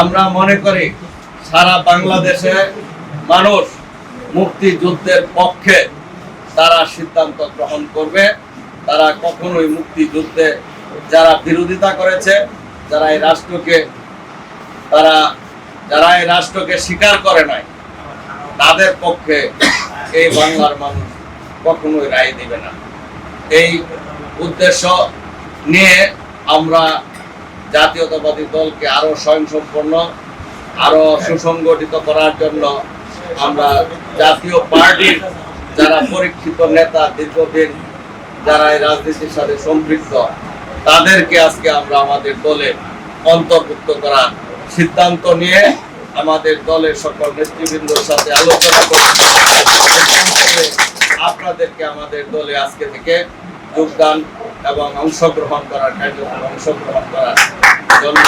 আমরা মনে করি সারা বাংলাদেশে মানুষ মুক্তিযুদ্ধের পক্ষে তারা সিদ্ধান্ত গ্রহণ করবে। তারা কখনোই মুক্তিযুদ্ধে যারা বিরোধিতা করেছে, যারা এই রাষ্ট্রকে স্বীকার করে নাই, তাদের পক্ষে এই বাংলার মানুষ কখনোই রায় দিবে না। এই উদ্দেশ্য নিয়ে আমরা জাতীয়তাবাদী দলকে আরো স্বয়ংসম্পন্ন, আরো সুসংগঠিত করার জন্য আমরা জাতীয় পার্টির যারা পরীক্ষিত নেতা, দীর্ঘদিন যারা এই রাজনীতির সাথে সম্পৃক্ত, তাদেরকে আজকে আমরা আমাদের দলে অন্তর্ভুক্ত করার সিদ্ধান্ত নিয়ে আমাদের দলের সকল নেতৃবৃন্দর সাথে আলোচনা করে আপনাদেরকে আমাদের দলে আজকে থেকে যোগদান এবং অংশগ্রহণ করার জন্য